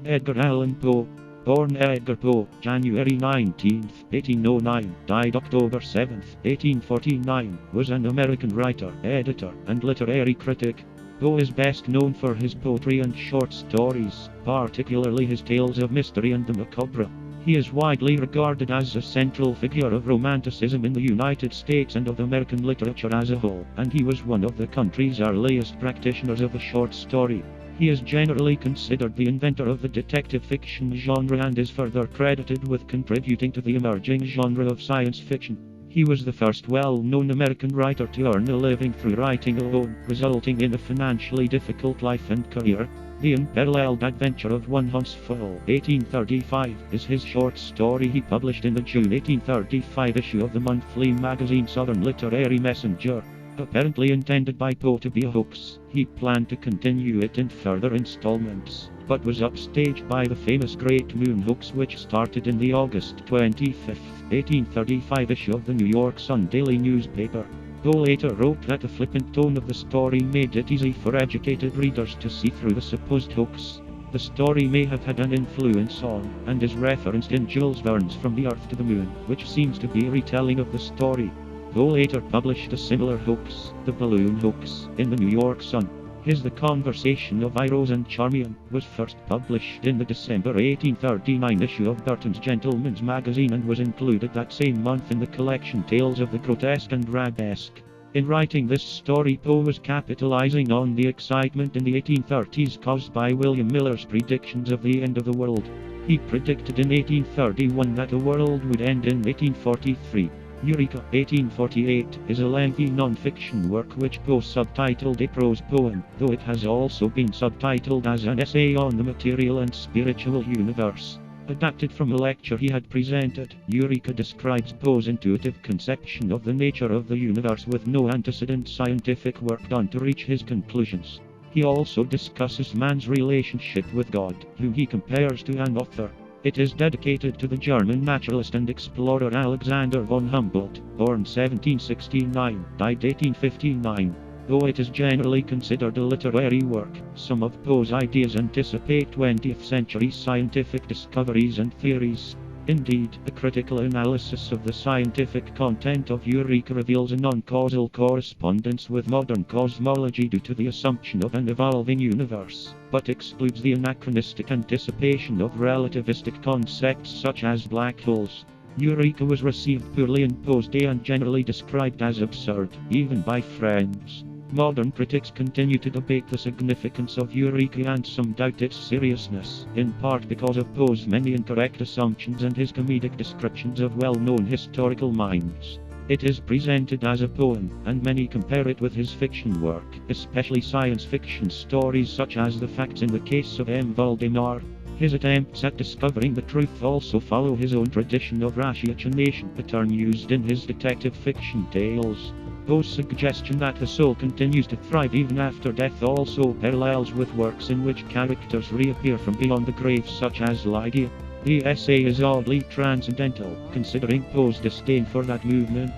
Edgar Allan Poe. Born Edgar Poe, January 19, 1809, died October 7, 1849, was an American writer, editor, and literary critic. Poe is best known for his poetry and short stories, particularly his tales of mystery and the macabre. He is widely regarded as a central figure of Romanticism in the United States and of American literature as a whole, and he was one of the country's earliest practitioners of the short story. He is generally considered the inventor of the detective fiction genre and is further credited with contributing to the emerging genre of science fiction. He was the first well-known American writer to earn a living through writing alone, resulting in a financially difficult life and career. The Unparalleled Adventure of One Huntsful, 1835, is his short story he published in the June 1835 issue of the monthly magazine Southern Literary Messenger. Apparently intended by Poe to be a hoax, he planned to continue it in further installments, but was upstaged by the famous Great Moon hoax, which started in the August 25, 1835 issue of the New York Sun daily newspaper. Poe later wrote that the flippant tone of the story made it easy for educated readers to see through the supposed hoax. The story may have had an influence on, and is referenced in Jules Verne's From the Earth to the Moon, which seems to be a retelling of the story. Poe later published a similar hoax, the balloon hoax, in the New York Sun. His The Conversation of Eros and Charmian was first published in the December 1839 issue of Burton's Gentleman's Magazine and was included that same month in the collection Tales of the Grotesque and Rabesque. In writing this story, Poe was capitalizing on the excitement in the 1830s caused by William Miller's predictions of the end of the world. He predicted in 1831 that the world would end in 1843. Eureka, 1848, is a lengthy non-fiction work which Poe subtitled a prose poem, though it has also been subtitled as an essay on the material and spiritual universe. Adapted from a lecture he had presented, Eureka describes Poe's intuitive conception of the nature of the universe with no antecedent scientific work done to reach his conclusions. He also discusses man's relationship with God, whom he compares to an author. It is dedicated to the German naturalist and explorer Alexander von Humboldt, born 1769, died 1859. Though it is generally considered a literary work, some of Poe's ideas anticipate 20th century scientific discoveries and theories. Indeed, a critical analysis of the scientific content of Eureka reveals a non-causal correspondence with modern cosmology due to the assumption of an evolving universe, but excludes the anachronistic anticipation of relativistic concepts such as black holes. Eureka was received poorly in Poe's day and generally described as absurd, even by friends. Modern critics continue to debate the significance of Eureka and some doubt its seriousness, in part because of Poe's many incorrect assumptions and his comedic descriptions of well-known historical minds. It is presented as a poem, and many compare it with his fiction work, especially science fiction stories such as The Facts in the Case of M. Valdemar. His attempts at discovering the truth also follow his own tradition of ratiocination, a term used in his detective fiction tales. Poe's suggestion that the soul continues to thrive even after death also parallels with works in which characters reappear from beyond the grave such as Lydia. The essay is oddly transcendental, considering Poe's disdain for that movement.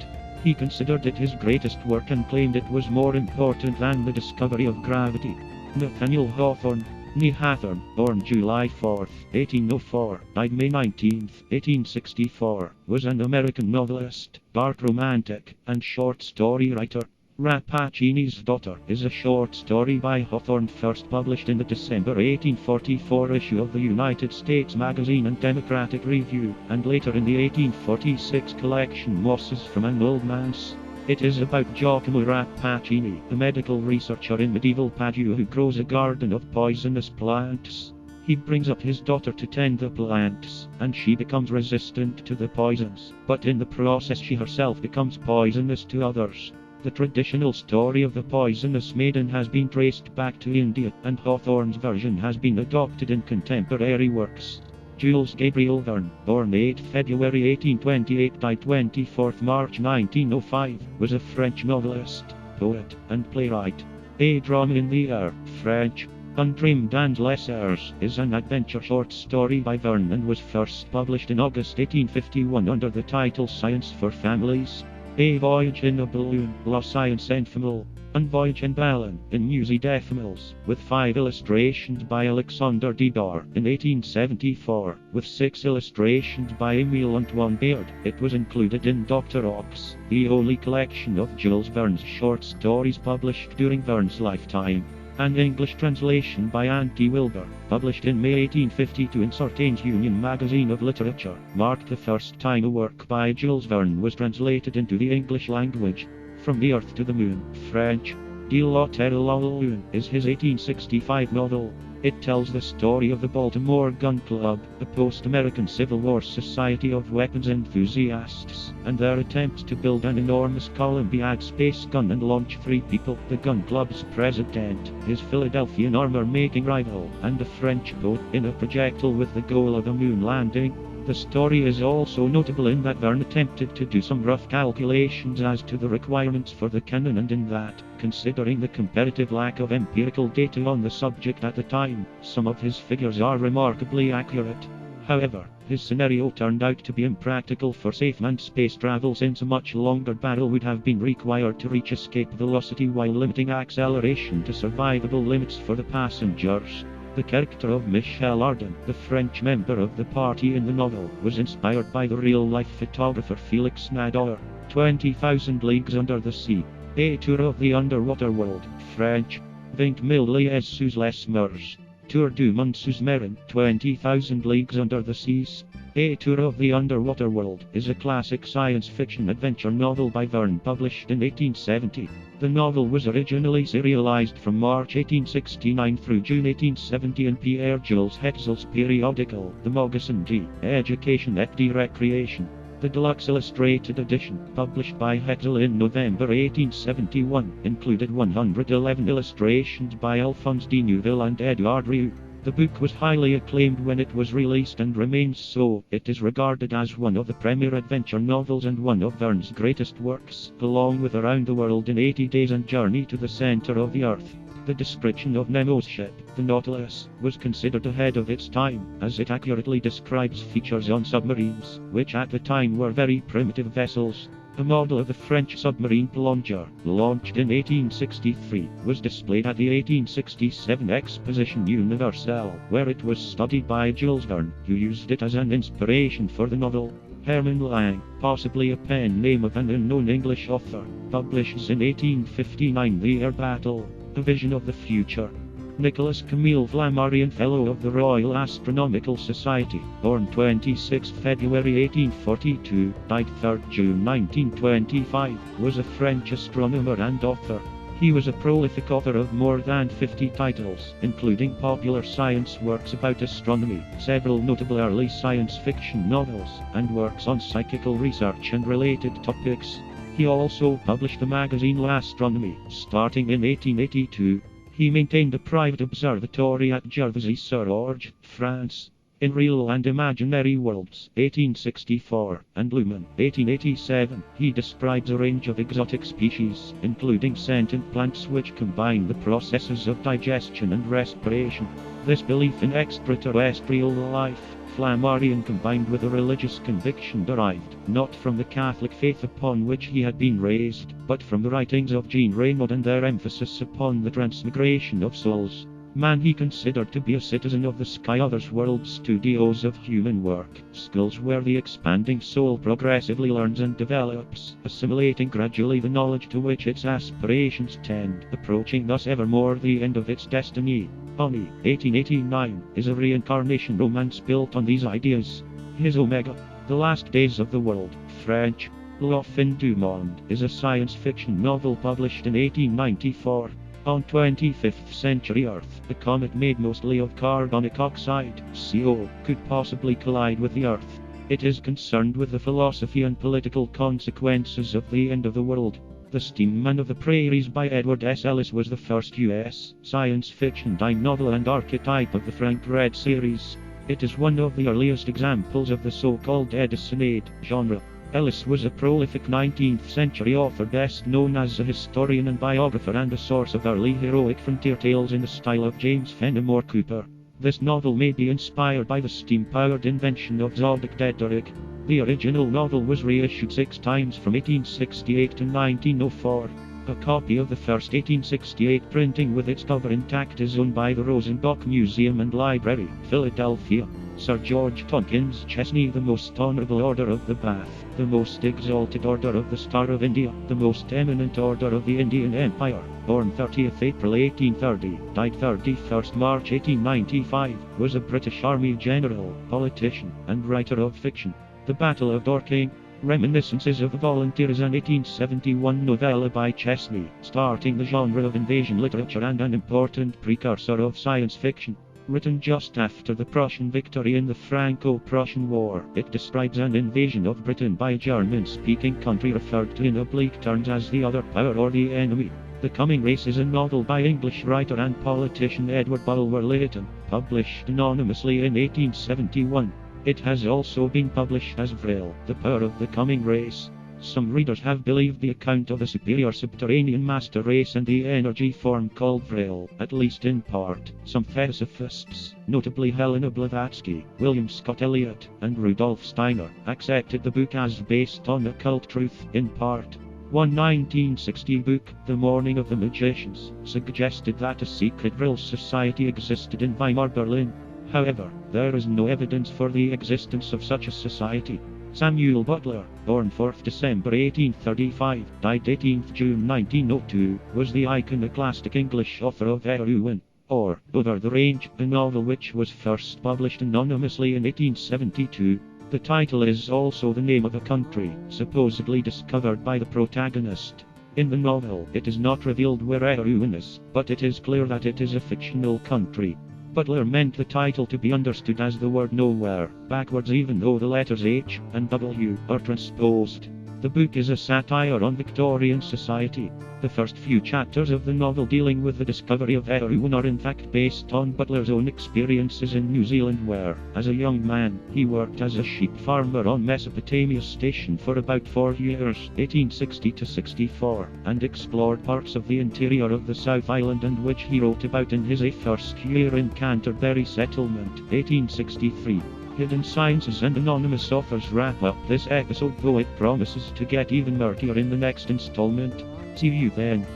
He considered it his greatest work and claimed it was more important than the discovery of gravity. Nathaniel Hawthorne, née Hathorne, born July 4, 1804, died May 19, 1864, was an American novelist, dark romantic, and short story writer. Rappaccini's Daughter is a short story by Hawthorne first published in the December 1844 issue of the United States Magazine and Democratic Review, and later in the 1846 collection Mosses from an Old Manse. It is about Giacomo Rappaccini, a medical researcher in medieval Padua who grows a garden of poisonous plants. He brings up his daughter to tend the plants, and she becomes resistant to the poisons, but in the process she herself becomes poisonous to others. The traditional story of the poisonous maiden has been traced back to India, and Hawthorne's version has been adopted in contemporary works. Jules Gabriel Verne, born 8 February 1828, died 24 March 1905, was a French novelist, poet, and playwright. A Drum in the Air, French, Untrimmed and Lessers, is an adventure short story by Verne and was first published in August 1851 under the title Science for Families. A Voyage in a Balloon, La Science Ephemeral, and Voyage in Ballon, in Musée d'Ephemerals, with 5 illustrations by Alexandre Didor in 1874, with 6 illustrations by Émile Antoine Baird. It was included in Dr. Ox, the only collection of Jules Verne's short stories published during Verne's lifetime. An English translation by Auntie Wilbur, published in May 1852 in Certain's Union Magazine of Literature, marked the first time a work by Jules Verne was translated into the English language. From the Earth to the Moon, French. De la Terre à la Lune is his 1865 novel. It tells the story of the Baltimore Gun Club, a post-American Civil War society of weapons enthusiasts, and their attempt to build an enormous Columbiad space gun and launch 3 people, the gun club's president, his Philadelphian armor-making rival, and a French boat in a projectile with the goal of a moon landing. The story is also notable in that Verne attempted to do some rough calculations as to the requirements for the cannon, and in that, considering the comparative lack of empirical data on the subject at the time, some of his figures are remarkably accurate. However, his scenario turned out to be impractical for safe manned space travel, since a much longer barrel would have been required to reach escape velocity while limiting acceleration to survivable limits for the passengers. The character of Michel Ardan, the French member of the party in the novel, was inspired by the real-life photographer Félix Nadar. 20,000 Leagues Under the Sea. A Tour of the Underwater World, French. 20 000 lieues sous les mers. Tour du monde sous-marin, 20,000 Leagues Under the Seas. A Tour of the Underwater World is a classic science fiction adventure novel by Verne, published in 1870. The novel was originally serialized from March 1869 through June 1870 in Pierre-Jules Hetzel's periodical, The Maugassin de Education et de Recreation. The deluxe illustrated edition, published by Hetzel in November 1871, included 111 illustrations by Alphonse de Neuville and Edouard Rieu. The book was highly acclaimed when it was released and remains so. It is regarded as one of the premier adventure novels and one of Verne's greatest works, along with Around the World in 80 Days and Journey to the Center of the Earth. The description of Nemo's ship, the Nautilus, was considered ahead of its time, as it accurately describes features on submarines, which at the time were very primitive vessels. A model of the French submarine Plunger, launched in 1863, was displayed at the 1867 Exposition Universelle, where it was studied by Jules Verne, who used it as an inspiration for the novel. Herman Lang, possibly a pen name of an unknown English author, publishes in 1859 The Air Battle, A Vision of the Future. Nicholas Camille Flammarion, Fellow of the Royal Astronomical Society, born 26 February 1842, died 3 June 1925, was a French astronomer and author. He was a prolific author of more than 50 titles, including popular science works about astronomy, several notable early science fiction novels, and works on psychical research and related topics. He also published the magazine L'Astronomie, starting in 1882. He maintained a private observatory at Gervasy-sur-Orge, France. In Real and Imaginary Worlds, 1864, and Lumen, 1887, he describes a range of exotic species, including sentient plants which combine the processes of digestion and respiration. This belief in extraterrestrial life, Flammarion combined with a religious conviction derived, not from the Catholic faith upon which he had been raised, but from the writings of Jean Reynaud and their emphasis upon the transmigration of souls. Man he considered to be a citizen of the Sky Others world, studios of human work, schools where the expanding soul progressively learns and develops, assimilating gradually the knowledge to which its aspirations tend, approaching thus ever more the end of its destiny. Oni, 1889, is a reincarnation romance built on these ideas. His Omega, The Last Days of the World, French. La Fin du Monde is a science fiction novel published in 1894. On 25th century Earth, a comet made mostly of carbonic oxide, CO, could possibly collide with the Earth. It is concerned with the philosophy and political consequences of the end of the world. The Steam Man of the Prairies by Edward S. Ellis was the first U.S. science fiction dime novel and archetype of the Frank Dredd series. It is one of the earliest examples of the so-called Edisonade genre. Ellis was a prolific 19th century author best known as a historian and biographer and a source of early heroic frontier tales in the style of James Fenimore Cooper. This novel may be inspired by the steam-powered invention of Zodiac Dederick. The original novel was reissued 6 times from 1868 to 1904. A copy of the first 1868 printing with its cover intact is owned by the Rosenbach Museum and Library, Philadelphia. Sir George Tompkins Chesney, the Most Honourable Order of the Bath, the Most Exalted Order of the Star of India, the Most Eminent Order of the Indian Empire, born 30th April 1830, died 31st March 1895, was a British Army general, politician, and writer of fiction. The Battle of Dorking, Reminiscences of a Volunteer is an 1871 novella by Chesney, starting the genre of invasion literature and an important precursor of science fiction. Written just after the Prussian victory in the Franco-Prussian War, it describes an invasion of Britain by a German-speaking country referred to in oblique terms as the other power or the enemy. The Coming Race is a novel by English writer and politician Edward Bulwer-Lytton, published anonymously in 1871. It has also been published as Vril, The Power of the Coming Race. Some readers have believed the account of a superior subterranean master race and the energy form called Vril, at least in part. Some theosophists, notably Helena Blavatsky, William Scott Elliott, and Rudolf Steiner, accepted the book as based on occult truth, in part. One 1960 book, The Morning of the Magicians, suggested that a secret Vril society existed in Weimar, Berlin. However, there is no evidence for the existence of such a society. Samuel Butler, born 4th December 1835, died 18th June 1902, was the iconoclastic English author of Eowyn, or Over the Range, a novel which was first published anonymously in 1872. The title is also the name of a country, supposedly discovered by the protagonist. In the novel, it is not revealed where Eowyn is, but it is clear that it is a fictional country. Butler meant the title to be understood as the word nowhere, backwards even though the letters H and W are transposed. The book is a satire on Victorian society. The first few chapters of the novel dealing with the discovery of Eowyn are in fact based on Butler's own experiences in New Zealand where, as a young man, he worked as a sheep farmer on Mesopotamia Station for about 4 years, 1860 to 64, and explored parts of the interior of the South Island and which he wrote about in his first year in Canterbury Settlement, 1863. Hidden Sciences and Anonymous Authors wrap up this episode, though it promises to get even murkier in the next installment. See you then.